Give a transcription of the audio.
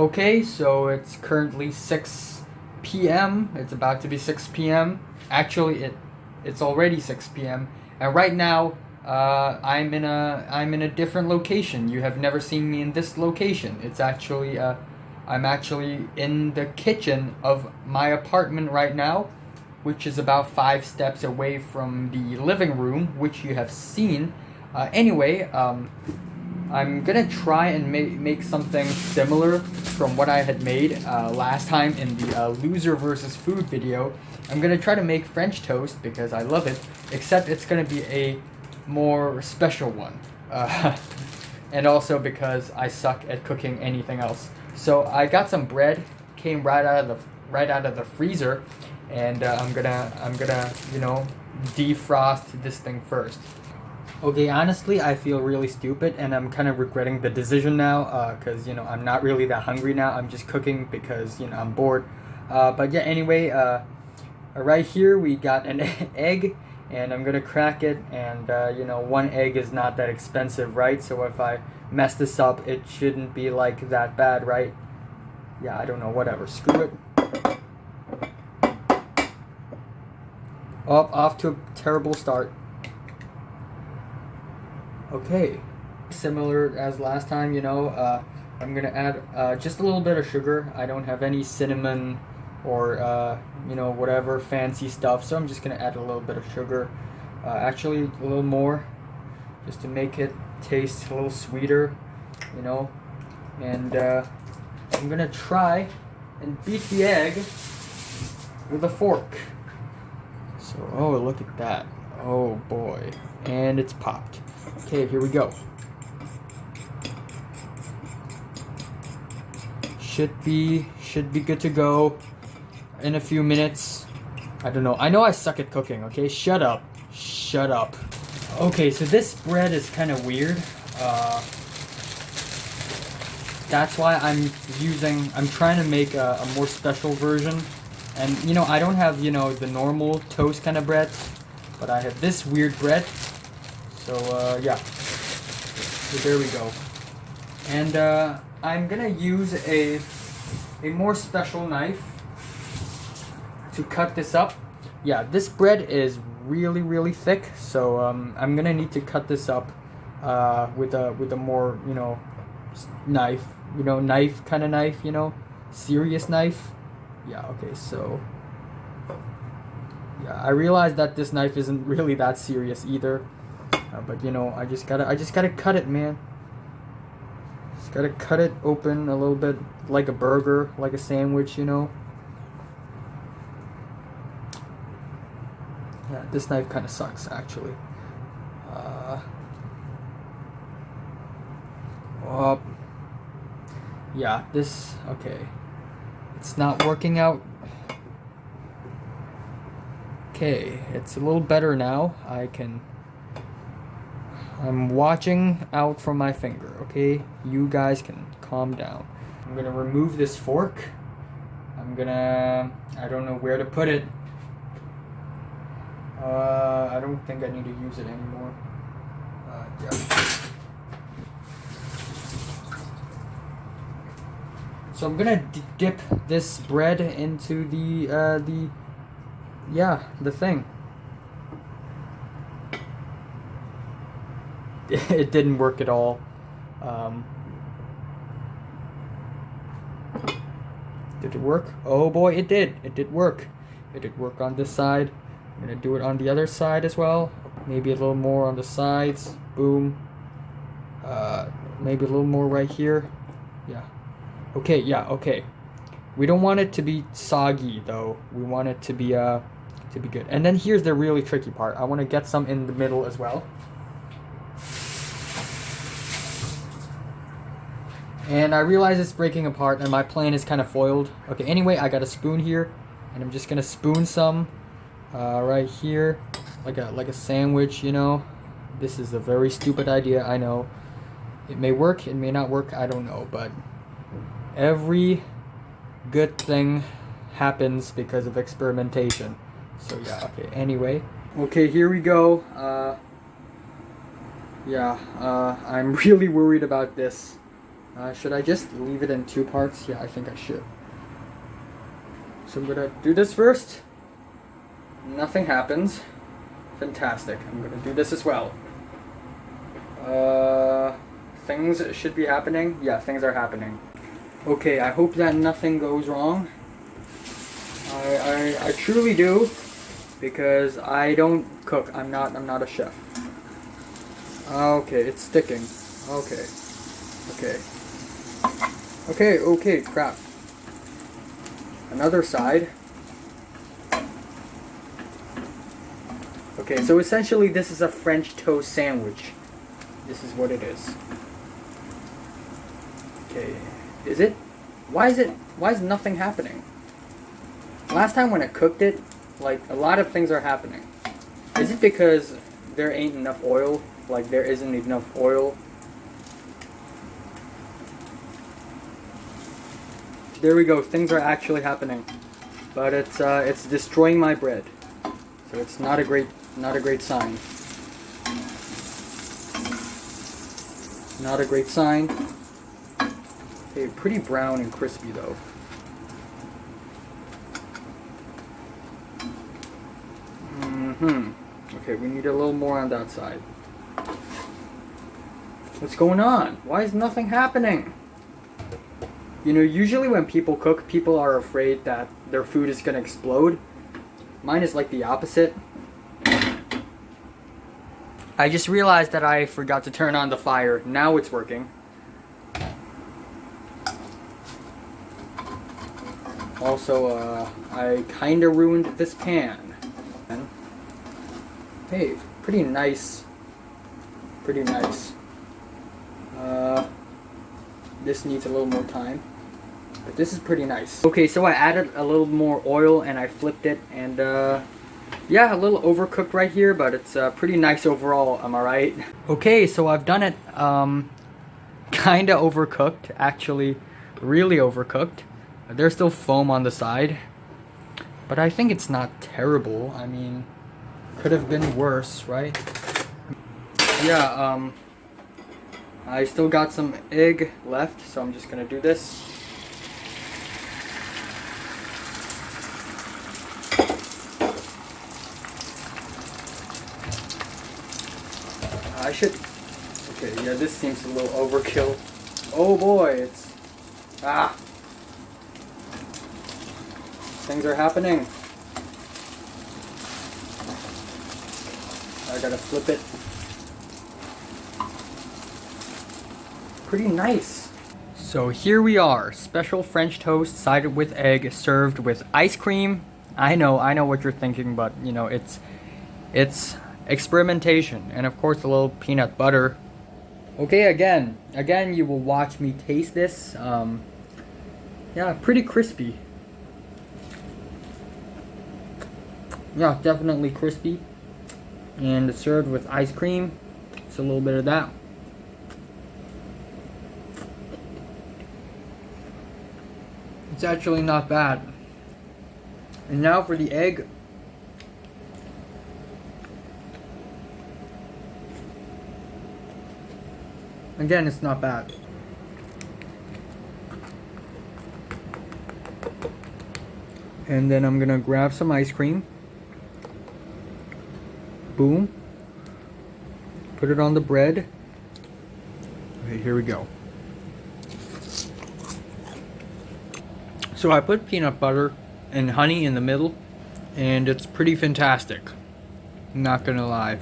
Okay, so it's currently 6 p.m. It's about to be 6 p.m. Actually, it's already 6 p.m. And right now, I'm in a different location. You have never seen me in this location. I'm actually in the kitchen of my apartment right now, which is about 5 steps away from the living room, which you have seen. Anyway, I'm gonna try and make something similar from what I had made last time in the loser versus food video. I'm gonna try to make French toast because I love it, except it's gonna be a more special one. And also because I suck at cooking anything else. So I got some bread, came right out of the freezer, and I'm gonna defrost this thing first. Okay, honestly, I feel really stupid, and I'm kind of regretting the decision now, because, I'm not really that hungry now. I'm just cooking because, I'm bored. But yeah, anyway, right here we got an egg, and I'm gonna crack it, and, one egg is not that expensive, right? So if I mess this up, it shouldn't be, like, that bad, right? Yeah, I don't know, whatever, screw it. Off to a terrible start. Okay, similar as last time, I'm gonna add just a little bit of sugar. I don't have any cinnamon or whatever fancy stuff, so I'm just gonna add a little bit of sugar. Actually, a little more, just to make it taste a little sweeter, And I'm gonna try and beat the egg with a fork. So, oh, look at that. Oh boy, and it's popped. Okay, here we go. Should be good to go in a few minutes. I don't know. I know I suck at cooking, okay? Shut up. Okay, so this bread is kind of weird. That's why I'm trying to make a more special version. And, I don't have, the normal toast kind of bread, but I have this weird bread. So, yeah. So there we go. And, I'm gonna use a more special knife to cut this up. Yeah, this bread is really, really thick, so, I'm gonna need to cut this up, with a more, knife. Knife kind of knife, serious knife. Yeah, okay, so... Yeah, I realize that this knife isn't really that serious either. But I just gotta cut it, man. Just gotta cut it open a little bit, like a burger, like a sandwich, Yeah, this knife kind of sucks, actually. Yeah, okay. It's not working out. Okay, it's a little better now. I'm watching out from my finger, okay? You guys can calm down. I'm gonna remove this fork. I don't know where to put it. I don't think I need to use it anymore. Yeah. So I'm gonna dip this bread into the thing. It didn't work at all. Did it work? Oh boy, it did. It did work. It did work on this side. I'm gonna do it on the other side as well. Maybe a little more on the sides. Boom. Maybe a little more right here. Yeah. Okay, yeah, okay. We don't want it to be soggy though. We want it to be good. And then here's the really tricky part. I want to get some in the middle as well. And I realize it's breaking apart and my plan is kind of foiled. Okay, anyway, I got a spoon here, and I'm just gonna spoon some right here, like a sandwich, This is a very stupid idea, I know. It may work, it may not work, I don't know, but every good thing happens because of experimentation. So yeah, okay, anyway. Okay, here we go. I'm really worried about this. Should I just leave it in 2 parts? Yeah, I think I should. So I'm gonna do this first. Nothing happens. Fantastic. I'm gonna do this as well. Things should be happening. Yeah, things are happening. Okay, I hope that nothing goes wrong. I truly do, because I don't cook. I'm not a chef. Okay, it's sticking. Okay. Okay, crap. Another side. Okay, so essentially this is a French toast sandwich. This is what it is. Okay, is it? Why is nothing happening? Last time when I cooked it, like, a lot of things are happening. Is it because there ain't enough oil? Like, there isn't enough oil? There we go, things are actually happening. But it's destroying my bread. So it's not a great sign. Not a great sign. Okay, pretty brown and crispy though. Okay, we need a little more on that side. What's going on? Why is nothing happening? You know, usually when people cook, people are afraid that their food is gonna explode. Mine is like the opposite. I just realized that I forgot to turn on the fire. Now it's working. Also, I kinda ruined this pan. Hey, pretty nice. Pretty nice. This needs a little more time. But this is pretty nice. Okay, so I added a little more oil and I flipped it, and yeah, a little overcooked right here, but it's pretty nice overall, am I right? Okay, so I've done it kinda overcooked, actually really overcooked. There's still foam on the side, but I think it's not terrible. I mean, could have been worse, right? Yeah, I still got some egg left, so I'm just gonna do this. I should... Okay, yeah, this seems a little overkill. Oh boy, it's... Ah! Things are happening. I gotta flip it. Pretty nice. So here we are, special French toast sided with egg, served with ice cream. I know what you're thinking, but you know, it's experimentation, and of course a little peanut butter. Okay, again you will watch me taste this. Yeah, pretty crispy. Yeah, definitely crispy. And served with ice cream. Just a little bit of that. It's actually not bad. And now for the egg. Again, it's not bad. And then I'm gonna grab some ice cream. Boom. Put it on the bread. Okay, here we go. So I put peanut butter and honey in the middle, and it's pretty fantastic. I'm not gonna lie.